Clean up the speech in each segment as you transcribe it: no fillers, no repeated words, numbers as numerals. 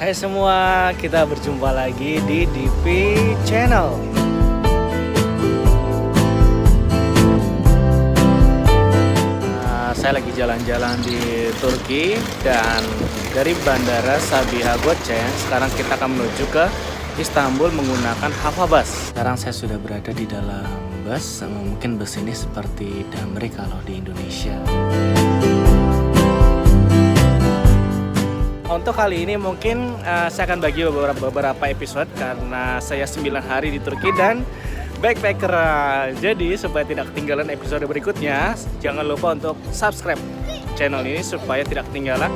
Hai semua, kita berjumpa lagi di DP Channel. Saya lagi jalan-jalan di Turki dan dari Bandara Sabiha Gökçen sekarang kita akan menuju ke Istanbul menggunakan Hava Bus. Sekarang saya sudah berada di dalam bus, mungkin bus ini seperti Damri kalau di Indonesia. Untuk kali ini mungkin saya akan bagi beberapa episode karena saya 9 hari di Turki dan backpacker. Jadi supaya tidak ketinggalan episode berikutnya, jangan lupa untuk subscribe channel ini supaya tidak ketinggalan.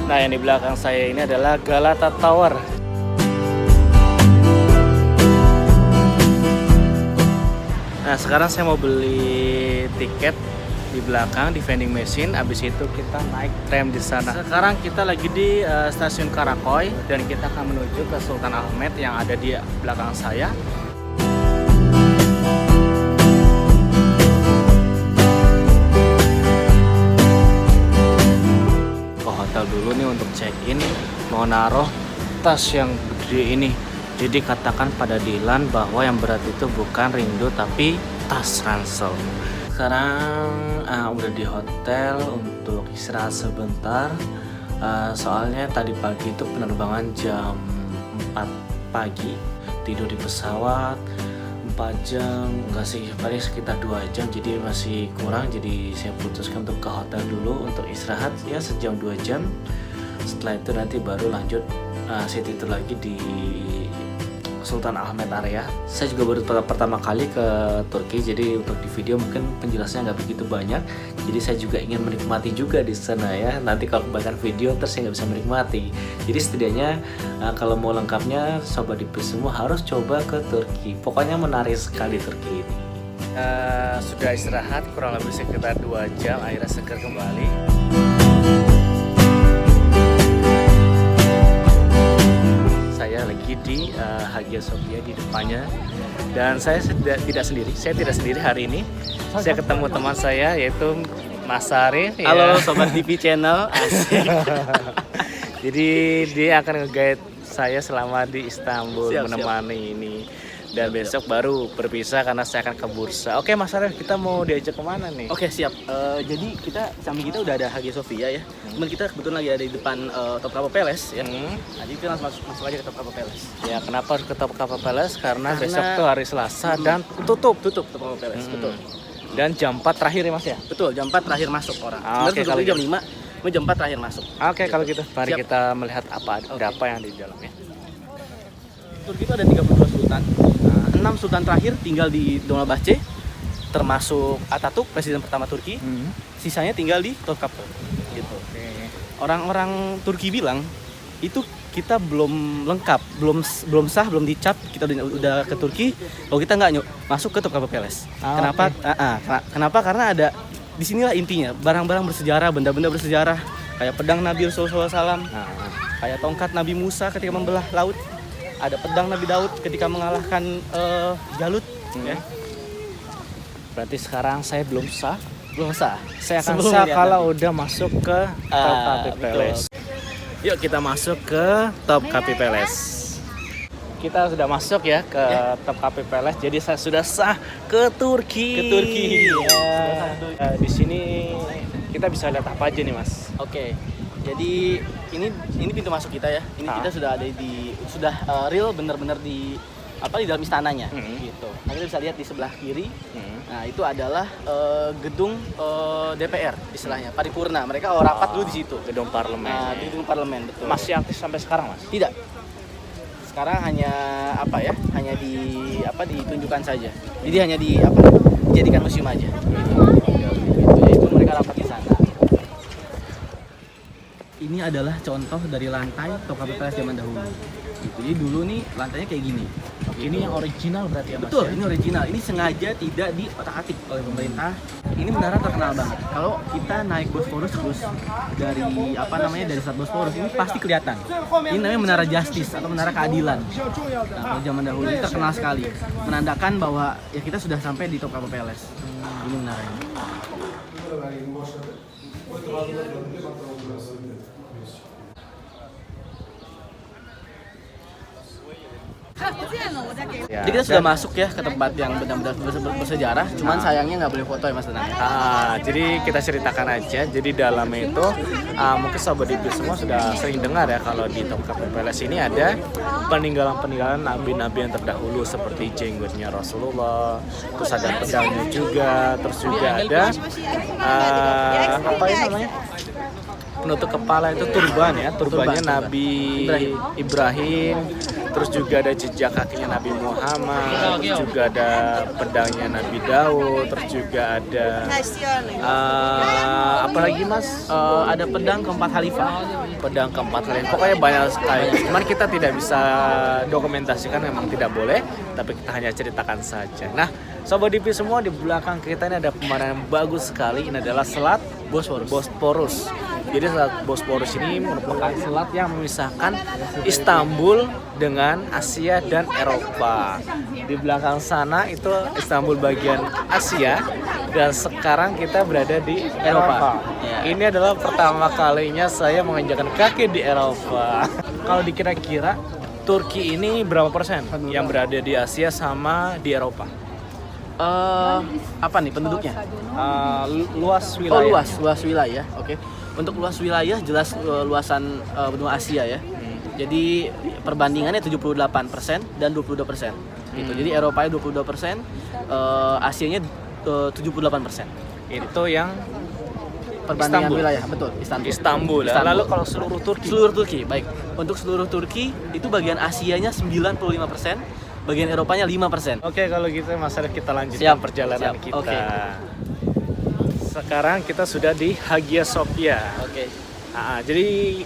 Nah, yang di belakang saya ini adalah Galata Tower. Nah, sekarang saya mau beli tiket di belakang di vending machine. Abis itu kita naik tram di sana. Sekarang kita lagi di stasiun Karakoy dan kita akan menuju ke Sultan Ahmet yang ada di belakang saya. Dulu nih untuk check-in mau naruh tas yang gede ini. Jadi katakan pada Dilan bahwa yang berat itu bukan rindu tapi tas ransel. Sekarang udah di hotel untuk istirahat sebentar. Soalnya tadi pagi itu penerbangan jam 4 pagi. Tidur di pesawat 4 jam, enggak sih, paling sekitar 2 jam, jadi masih kurang. Jadi saya putuskan untuk ke hotel dulu untuk istirahat ya sejam 2 jam. Setelah itu nanti baru lanjut city tour lagi di Sultan Ahmet area. Saya juga baru pertama kali ke Turki, jadi untuk di video mungkin penjelasannya nggak begitu banyak. Jadi saya juga ingin menikmati juga di sana ya. Nanti kalau kebanyakan video terus saya nggak bisa menikmati. Jadi setidaknya kalau mau lengkapnya Sobat DP semua harus coba ke Turki. Pokoknya menarik sekali Turki ini. Sudah istirahat kurang lebih sekitar 2 jam, akhirnya seger kembali. Saya lagi di Hagia Sophia di depannya dan saya tidak sendiri hari ini. Saya ketemu teman saya yaitu Mas Arif. Halo ya. Sobat DP Channel. Asik. Jadi dia akan nge-guide saya selama di Istanbul, menemani ini. Dan besok baru berpisah karena saya akan ke bursa. Oke Mas Arif, kita mau diajak kemana nih? Oke siap. Jadi samping kita udah ada Hagia Sophia ya. Cuman kita kebetulan lagi ada di depan Topkapi Palace ya. Nah, jadi kita langsung masuk aja ke Topkapi Palace. Ya, kenapa harus ke Topkapi Palace? Karena besok tuh hari Selasa dan tutup Topkapi Palace. Betul. Dan jam 4 terakhir ya Mas ya? Betul, jam 4 terakhir masuk orang. Oke, kalau jam 5, jam 4 terakhir masuk. Oke, kalau gitu mari Siap. kita melihat ada apa yang di dalamnya. Turki itu ada 32 sultan. 6 sultan terakhir tinggal di Dolmabahce, termasuk Atatürk, presiden pertama Turki. Sisanya tinggal di Topkapi. Gitu. Orang-orang Turki bilang itu kita belum lengkap, belum sah, belum dicap kita udah ke Turki kalau kita nggak masuk ke Topkapi Palace. Kenapa? Kenapa? Karena ada di sinilah intinya barang-barang bersejarah, benda-benda bersejarah kayak pedang Nabi Rasulullah SAW, kayak tongkat Nabi Musa ketika membelah laut, ada pedang Nabi Daud ketika mengalahkan Jalut. Ya. Berarti sekarang saya belum sah. Saya akan Sebelum sah lihat kalau udah masuk ke Topkapi Palace. Yuk kita masuk ke Topkapi Palace. Kita sudah masuk ya ke Topkapi Palace. Jadi saya sudah sah ke Turki. Ya. Di sini kita bisa lihat apa aja nih Mas? Oke. Jadi ini pintu masuk kita ya. Ini kita sudah ada real benar-benar di dalam istananya gitu. Nah, kita bisa lihat di sebelah kiri. Nah, itu adalah gedung DPR istilahnya, paripurna. Mereka rapat dulu di situ. Gedung parlemen. Nah, di gedung parlemen betul. Masih aktif sampai sekarang, Mas? Tidak. Sekarang hanya hanya ditunjukkan saja. Jadi hanya dijadikan museum aja. Gitu. Itu mereka rapat di sana. Ini adalah contoh dari lantai Topkapi Palace zaman dahulu. Gitu. Jadi dulu nih lantainya kayak gini. Ini yang original berarti ya Mas? Betul, ya? ini original. Ini sengaja tidak diotak-atik oleh pemerintah. Ini menara terkenal banget. Kalau kita naik Bosporus terus dari dari Selat Bosporus ini pasti kelihatan. Ini namanya Menara Justice atau Menara Keadilan. Nah, kalau zaman dahulu ini terkenal sekali, menandakan bahwa ya kita sudah sampai di Topkapi Palace. Ini menaranya. Ya, Jadi kita sudah masuk ya ke tempat yang benar-benar bersejarah. Cuman sayangnya nggak boleh foto ya Mas Danang. Jadi kita ceritakan aja. Jadi dalamnya itu mungkin sobat DP semua sudah sering dengar ya kalau di Topkapi Palace ini ada peninggalan-peninggalan nabi-nabi yang terdahulu seperti jenggotnya Rasulullah, terus ada pedangnya juga, terus juga ada apa ya namanya? Penutup kepala itu turban ya, turbannya Turban. Nabi Ibrahim. Terus juga ada jejak kakinya Nabi Muhammad, terus juga ada pedangnya Nabi Daud, terus juga ada apa lagi Mas? Ada pedang keempat khalifah. Pedang keempat kalian. Pokoknya banyak sekali. Cuman kita tidak bisa dokumentasikan, memang tidak boleh, tapi kita hanya ceritakan saja. Nah, Sobat DP semua, di belakang kita ini ada pemandangan bagus sekali. Ini adalah Selat Bosporus. Jadi Selat Bosporus ini merupakan selat yang memisahkan Istanbul dengan Asia dan Eropa. Di belakang sana itu Istanbul bagian Asia, dan sekarang kita berada di Eropa. Ya. Ini adalah pertama kalinya saya menginjakkan kaki di Eropa. Kalau dikira-kira Turki ini berapa persen yang berada di Asia sama di Eropa? Apa nih penduduknya? Luas Oh, wilayah. luas wilayah. Oke. Untuk luas wilayah jelas luasan benua Asia ya. Jadi perbandingannya 78% dan 22%. Gitu. Jadi Eropanya 22%, Asianya 78%. Itu yang Perbandingan Istanbul. wilayah, betul, Istanbul. Lalu kalau seluruh Turki? Seluruh Turki, baik. Untuk seluruh Turki itu bagian Asianya 95%, bagian Eropanya 5%. Oke, kalau gitu Mas Arif, kita lanjutkan Siap, perjalanan siap. kita. Oke. Sekarang kita sudah di Hagia Sophia. Oke. Jadi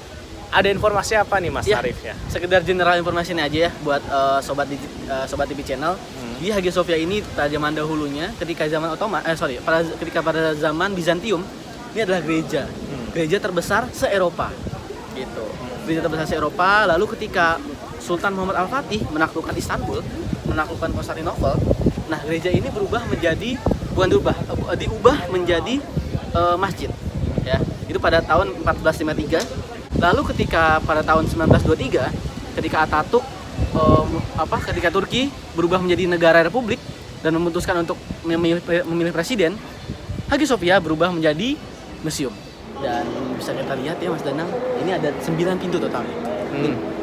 ada informasi apa nih Mas Ya, Arif ya? sekedar general information aja ya buat sobat TV channel. Di Hagia Sophia ini pada zaman dahulunya ketika zaman ketika pada zaman Bizantium ini adalah gereja. Gereja terbesar se-Eropa. Gitu. Gereja terbesar se-Eropa. Lalu ketika Sultan Muhammad Al-Fatih menaklukkan Istanbul, menaklukkan Konstantinopel, nah gereja ini diubah menjadi masjid ya. Itu pada tahun 1453. Lalu ketika pada tahun 1923 ketika Atatürk ketika Turki berubah menjadi negara republik dan memutuskan untuk memilih presiden, Hagia Sophia berubah menjadi museum. Dan bisa kita lihat ya Mas Danang, ini ada 9 pintu totalnya.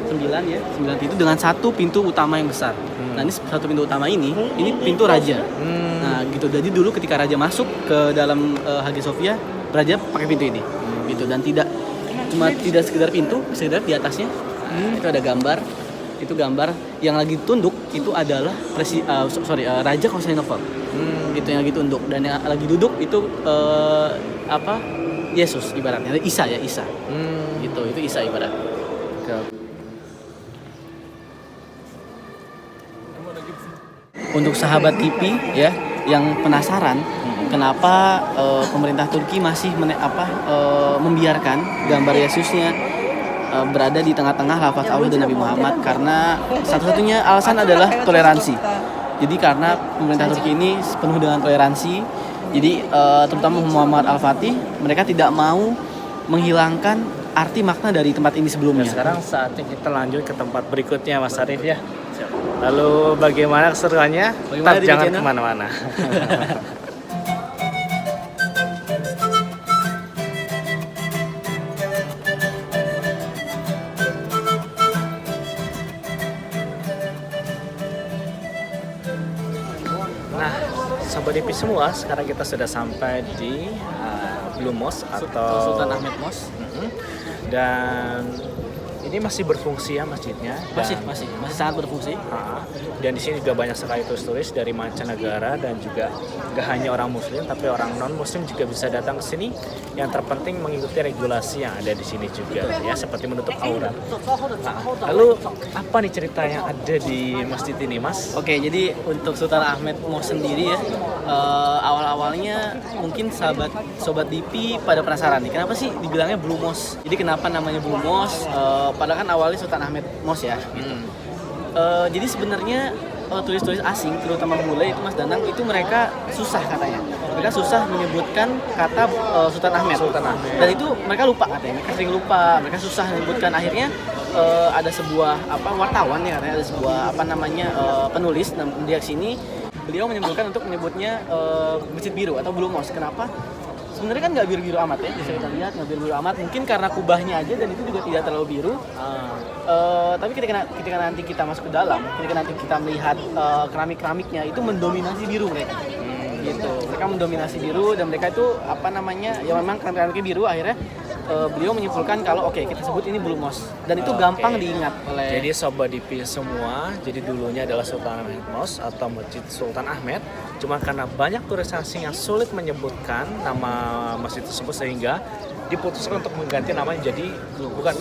9 pintu dengan satu pintu utama yang besar. Nah, ini satu pintu utama ini pintu raja. Nah, gitu. Jadi dulu ketika raja masuk ke dalam Hagia Sophia, raja pakai pintu ini. Gitu, dan tidak sekedar pintu, bisa dilihat di atasnya. Itu ada gambar. Itu gambar yang lagi tunduk itu adalah Raja Konstantinopel. Gitu, yang lagi tunduk, dan yang lagi duduk itu Yesus ibaratnya, Isa. Gitu, itu Isa ibarat. Untuk sahabat TV ya yang penasaran kenapa pemerintah Turki masih membiarkan gambar Yesusnya berada di tengah-tengah lafaz Allah dan Nabi Muhammad, karena satu-satunya alasan adalah toleransi. Jadi karena pemerintah Turki ini penuh dengan toleransi, jadi terutama Muhammad Al-Fatih, mereka tidak mau menghilangkan arti makna dari tempat ini sebelumnya. Sekarang saatnya kita lanjut ke tempat berikutnya Mas Arif ya. Lalu bagaimana keseruannya? Tetap jangan kemana-mana. Nah, Sobat DP semua, sekarang kita sudah sampai di Blue Mosque atau Sultan Ahmed Mosque. Dan Ini masih berfungsi ya masjidnya. Masih sangat berfungsi. Dan di sini juga banyak sekali turis-turis dari mancanegara dan juga gak hanya orang muslim tapi orang non muslim juga bisa datang ke sini. Yang terpenting mengikuti regulasi yang ada di sini juga ya, seperti menutup aurat. Lalu apa nih cerita yang ada di masjid ini, Mas? Oke, jadi untuk Sultan Ahmed Mosque sendiri ya, awal-awalnya mungkin sobat DP pada penasaran nih, kenapa sih dibilangnya Blue Mosque? Jadi kenapa namanya Blue Mosque? Padahal kan awalnya Sultan Ahmed Mosque ya. Gitu. Jadi sebenarnya turis-turis asing, terutama bule itu Mas Danang, itu mereka susah katanya. Mereka susah menyebutkan kata Sultan Ahmed. Dan itu mereka lupa katanya. Mereka sering lupa. Mereka susah menyebutkan. Akhirnya ada sebuah wartawan ya katanya, ada sebuah penulis dia sini. Beliau menyebutkan untuk menyebutnya Masjid Biru atau Blue Mosque. Kenapa? Sebenarnya kan nggak biru-biru amat ya, bisa kita lihat nggak biru-biru amat. Mungkin karena kubahnya aja dan itu juga tidak terlalu biru. Tapi ketika nanti kita masuk ke dalam, ketika nanti kita melihat keramik-keramiknya itu mendominasi biru mereka. Gitu. Mereka mendominasi biru dan mereka itu ya memang keramik-keramiknya biru. Akhirnya beliau menyimpulkan kalau kita sebut ini Blue Mosque dan itu gampang diingat oleh. Jadi Sobat DP semua, jadi dulunya adalah Sultan Ahmed Mosque atau Masjid Sultan Ahmed. Cuma karena banyak turis asing yang sulit menyebutkan nama masjid tersebut sehingga diputuskan untuk mengganti namanya jadi bukan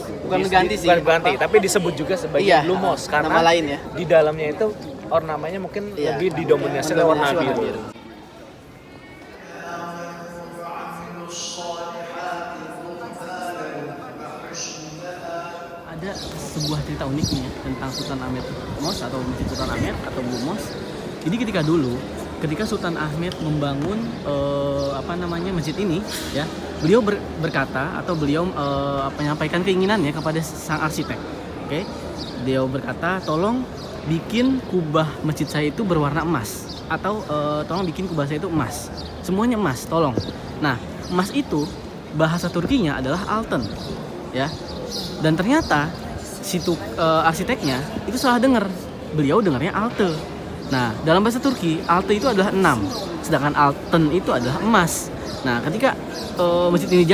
tapi disebut juga sebagai Blue Mosque karena nama lain ya. Di dalamnya itu ornamennya mungkin lebih didominasi oleh warna biru. Ada sebuah cerita unik nih ya, tentang Sultan Ahmed Mosque atau Masjid Sultan Ahmed atau Blue Mosque. Jadi ketika Sultan Ahmed membangun masjid ini ya, beliau berkata atau beliau menyampaikan keinginannya kepada sang arsitek. Beliau berkata, tolong bikin kubah masjid saya itu berwarna emas atau tolong bikin kubah saya itu emas. Semuanya emas, tolong. Nah, emas itu bahasa Turkinya adalah altın ya. Dan ternyata arsiteknya itu salah dengar. Beliau dengarnya altı. Nah, dalam bahasa Turki, altı itu adalah 6, sedangkan altın itu adalah emas. Nah, ketika masjid ini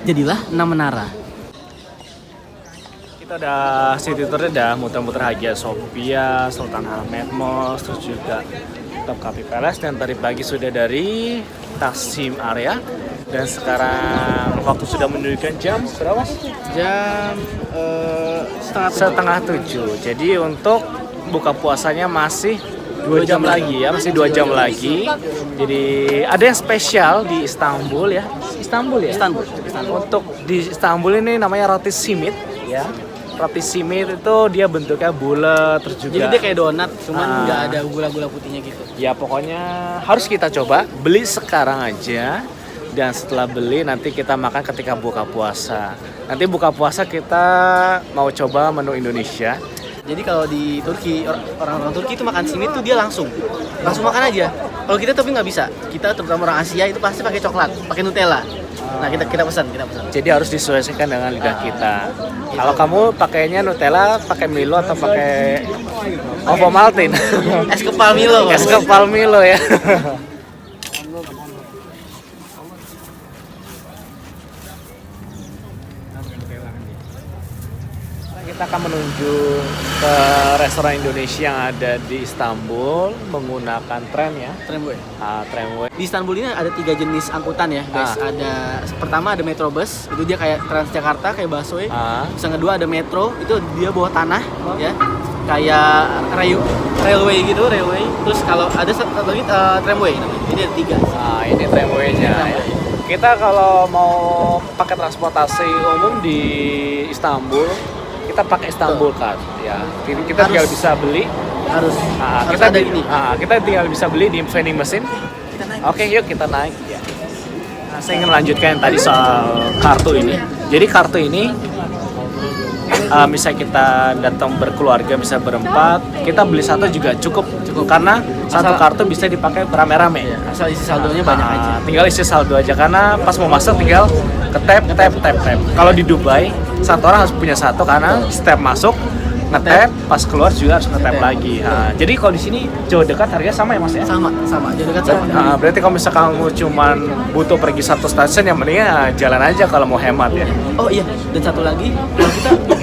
jadilah 6 menara. Kita udah city tour, udah muter-muter Hagia Sophia, Sultan Ahmed Mosque, terus juga Topkapi Palace, dan tadi pagi sudah dari Taksim area. Dan sekarang waktu sudah menunjukkan jam berapa? Jam setengah 7. Jadi untuk buka puasanya masih 2 jam lagi ya, masih 2 jam lagi. Jadi ada yang spesial di Istanbul ya. Istanbul. Untuk di Istanbul ini namanya roti simit ya. Roti simit itu dia bentuknya bulat, terus juga jadi dia kayak donat, cuman nggak ada gula-gula putihnya gitu. Ya pokoknya harus kita coba, beli sekarang aja. Dan setelah beli nanti kita makan ketika buka puasa. Nanti buka puasa kita mau coba menu Indonesia. Jadi kalau di Turki, orang-orang Turki itu makan simit tuh dia langsung makan aja. Kalau kita tapi nggak bisa. Kita terutama orang Asia itu pasti pakai coklat, pakai Nutella. Nah kita pesan. Jadi harus disesuaikan dengan lidah kita. Kalau kamu pakainya Nutella, pakai Milo atau pakai Ovomaltine? Es kepal Milo. Es kepal Milo ya. Kita akan menuju ke restoran Indonesia yang ada di Istanbul menggunakan tram ya. Tramway. Di Istanbul ini ada 3 jenis angkutan ya, guys. Pertama ada Metrobus, itu dia kayak Transjakarta, kayak busway. Terus yang kedua ada Metro, itu dia bawah tanah ya. Kayak railway. Terus kalau ada satu lagi tramway. Jadi ada 3. Ini tramway-nya ya. Kita kalau mau pakai transportasi umum di Istanbul, kita pakai Istanbul Card ya. Kita tinggal bisa beli. Kita tinggal bisa beli di vending machine. Oke, yuk kita naik. Ya. Nah, saya ingin melanjutkan yang tadi soal kartu ini. Jadi kartu ini, misalnya kita datang berkeluarga, bisa berempat, kita beli satu juga cukup karena satu kartu bisa dipakai berame-rame. Asal isi saldonya banyak aja. Tinggal isi saldo aja karena pas mau masuk tinggal tap. Kalau di Dubai satu orang harus punya satu karena setiap masuk ngetap, pas keluar juga harus ngetap lagi. Nah, jadi kalau di sini jauh dekat harganya sama ya Mas ya? Sama, jauh dekat sama. Nah, berarti kalau misalkan kamu cuman butuh pergi satu stasiun, yang mending ya jalan aja kalau mau hemat ya. Oh iya, dan satu lagi,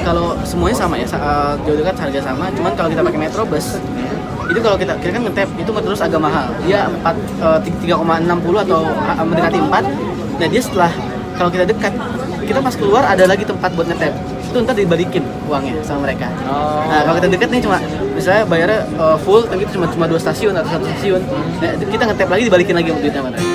kalau semuanya sama ya, jauh dekat harga sama, cuman kalau kita pakai Metrobus, itu kalau kita kan ngetap itu terus agak mahal. Dia 3,60 atau mendekati 4. Nah, dia setelah kalau kita dekat, kita pas keluar ada lagi tempat buat ngetap. Itu ntar dibalikin uangnya sama mereka. Nah, kalau kita dekat nih cuma misalnya bayarnya full, tapi itu cuma 2 stasiun atau 1 stasiun. Nah, kita ngetap lagi dibalikin lagi duitnya sama mereka.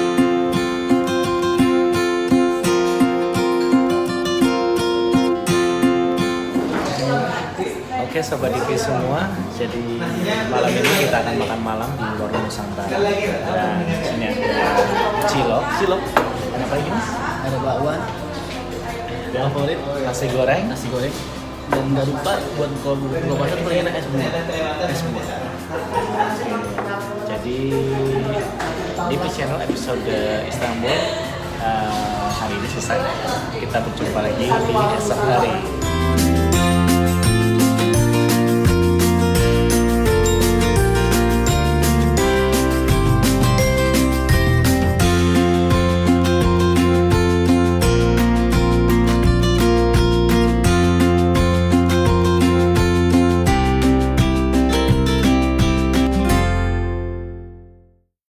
Oke Sobat Diki semua, jadi malam ini kita akan makan malam di Warung Nusantara. Dan di sini ada cilok. Ada apa lagi Mas? Ada bakwan, Favorit nasi goreng. dan nggak lupa buat kalau buka puasa tuh paling enak es buah. Jadi di channel episode Istanbul hari ini selesai. Kita berjumpa lagi di esok hari.